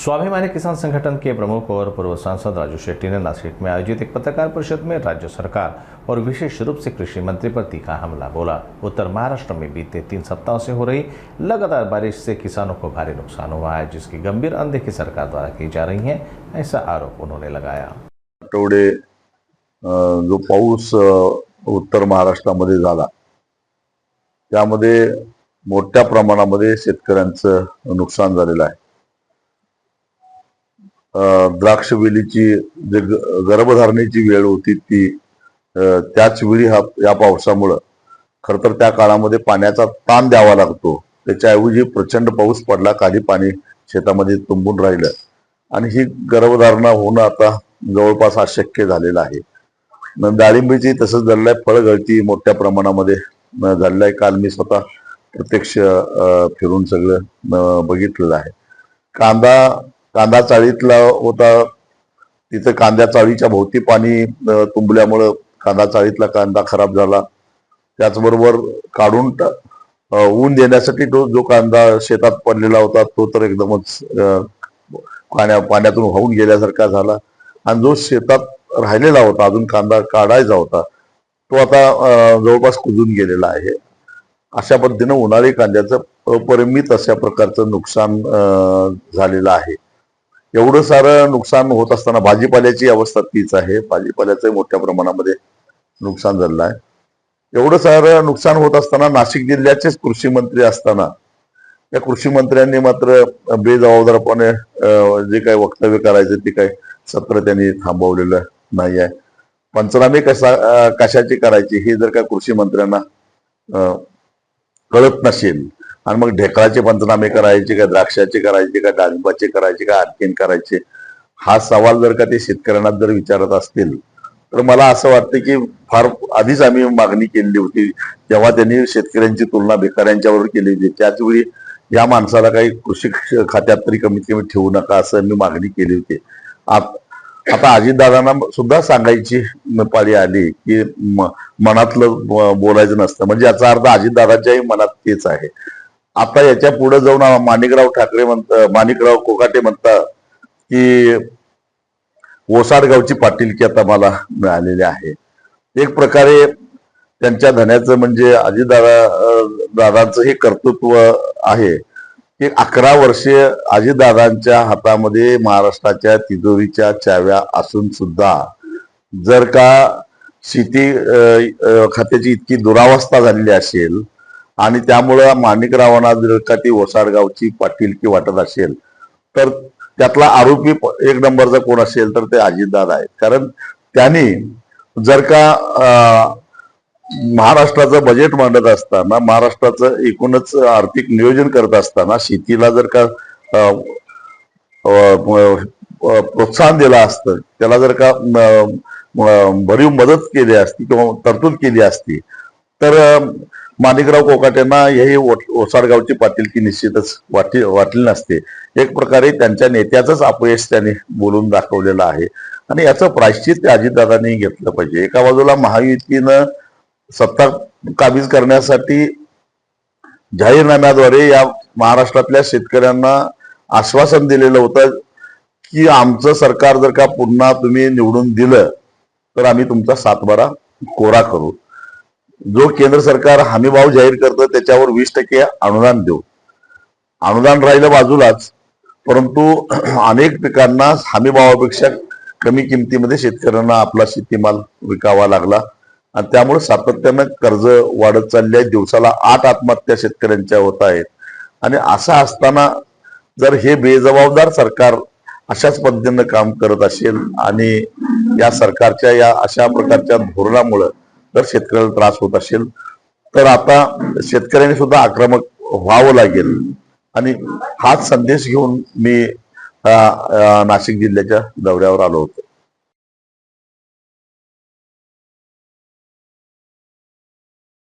स्वाभिमानी किसान संगठन के प्रमुख और पूर्व सांसद राजू शेट्टी ने नासिक में आयोजित एक पत्रकार परिषद में राज्य सरकार और विशेष रूप से कृषि मंत्री पर तीखा हमला बोला। उत्तर महाराष्ट्र में बीते 3 सप्ताहों से हो रही लगातार बारिश से किसानों को भारी नुकसान हुआ है, जिसकी गंभीर अनदेखी सरकार द्वारा की जा रही है, ऐसा आरोप उन्होंने लगाया। आठवडे जो पाऊस उत्तर महाराष्ट्रामध्ये झाला त्यामध्ये मोठ्या प्रमाणामध्ये शेतकऱ्यांचं नुकसान झालेलं आहे। द्राक्ष वेलीची जे गर्भधारणेची वेळ होती ती त्याच वेळी या पावसामुळे खरं तर त्या काळामध्ये पाण्याचा ताण द्यावा लागतो, त्याच्याऐवजी प्रचंड पाऊस पडला, काही पाणी शेतामध्ये तुंबून राहिलं आणि ही गर्भधारणा होणं आता जवळपास अशक्य झालेलं आहे। डाळिंबीची तसंच झालेलं आहे, फळगळती मोठ्या प्रमाणामध्ये झालेलं आहे। काल मी स्वतः प्रत्यक्ष फिरून सगळं बघितलेलं आहे। कांदा चाळीतला होता, तिथे कांद्या चाळीच्या भोवती पाणी तुंबल्यामुळे कांदा चाळीतला कांदा खराब झाला। त्याचबरोबर काढून ऊन देण्यासाठी तो जो कांदा शेतात पडलेला होता तो तर एकदमच पाण्यातून वाहून गेल्यासारखा झाला आणि जो शेतात राहिलेला होता अजून कांदा काढायचा होता तो आता जवळपास कुजून गेलेला आहे। अशा पद्धतीने उन्हाळी कांद्याचं अपरिमित अशा प्रकारचं नुकसान झालेलं आहे। एवढं सारं नुकसान होत असताना भाजीपाल्याची अवस्था तीच आहे, भाजीपाल्याचं मोठ्या प्रमाणामध्ये नुकसान झालेलं आहे। एवढं सारं नुकसान होत असताना नाशिक जिल्ह्याचेच कृषी मंत्री असताना या कृषी मंत्र्यांनी मात्र बेजबाबदारपणे जे काही वक्तव्य करायचे ते काही सत्र त्यांनी थांबवलेलं नाही आहे। पंचनामे कशाची करायची हे जर का कृषी मंत्र्यांना कळत नसेल आणि मग ढेकळाचे पंचनामे करायचे का, द्राक्षाचे करायचे का, डाळिंबाचे करायचे का, आणखीन करायचे, हा सवाल जर का ते शेतकऱ्यांना जर विचारत असतील तर मला असं वाटतं की फार आधीच आम्ही मागणी केली होती, जेव्हा त्यांनी शेतकऱ्यांची तुलना भिकाऱ्यांच्यावर केली होती त्याचवेळी या माणसाला काही कृषी खात्यात तरी कमीत कमी ठेवू नका असं मी मागणी केली होती। आता अजितदादांना सुद्धा सांगायची पाळी आली की मनातलं बोलायचं नसतं, म्हणजे याचा अर्थ अजितदादाच्याही मनात तेच आहे। आता याच्या पुढे जाऊन माणिकराव कोकाटे म्हणतात की ओसाडगावची पाटीलकी आता मला मिळालेली आहे। एक प्रकारे त्यांच्या धन्याचं म्हणजे दादांचं हे कर्तृत्व आहे की 11 वर्षे अजितदादांच्या हातामध्ये महाराष्ट्राच्या तिजोरीच्या चाव्या असून सुद्धा जर का शेती खात्याची इतकी दुरावस्था झालेली असेल आणि त्यामुळे माणिकरावांना जर का ती ओसाडगावची पाटीलकी वाटत असेल तर त्यातला आरोपी एक नंबरचा कोण असेल तर ते अजितदादा आहेत। कारण त्यांनी जर का महाराष्ट्राचं बजेट मांडत असताना, महाराष्ट्राचं एकूणच आर्थिक नियोजन करत असताना शेतीला जर का प्रोत्साहन दिलं असतं, त्याला जर का भरीव मदत केली असती किंवा तरतूद केली असती तर माणिकराव कोकाटेंना हे ओसाडगावची पाटीलकी निश्चितच वाटली नसते। एक प्रकारे त्यांच्या नेत्याचंच अपयश त्यांनी बोलून दाखवलेलं आहे आणि याचं प्रायश्चित्त अजितदादांनी घेतलं पाहिजे। एका बाजूला महायुतीनं सत्ता काबीज करण्यासाठी जाहीरनाम्याद्वारे या महाराष्ट्रातल्या शेतकऱ्यांना आश्वासन दिलेलं होतं की आमचं सरकार जर का पुन्हा तुम्ही निवडून दिलं तर आम्ही तुमचा 7/12 कोरा करू। जो केंद्र सरकार हमीभाव जाहीर करतं त्याच्यावर 20% अनुदान देऊ। अनुदान राहिलं बाजूलाच, परंतु अनेक पिकांना हमीभावापेक्षा कमी किमतीमध्ये शेतकऱ्यांना आपला शेतीमाल विकावा लागला आणि त्यामुळे सातत्यानं कर्ज वाढत चालली आहे। दिवसाला 8 आत्महत्या शेतकऱ्यांच्या होत आहेत आणि असं असताना जर हे बेजबाबदार सरकार अशाच पद्धतीनं काम करत असेल आणि या सरकारच्या या अशा प्रकारच्या धोरणामुळे जर शेतकऱ्याला त्रास होत असेल तर आता शेतकऱ्यांनी सुद्धा आक्रमक व्हावं लागेल आणि हाच संदेश घेऊन मी नाशिक जिल्ह्याच्या दौऱ्यावर आलो होतो।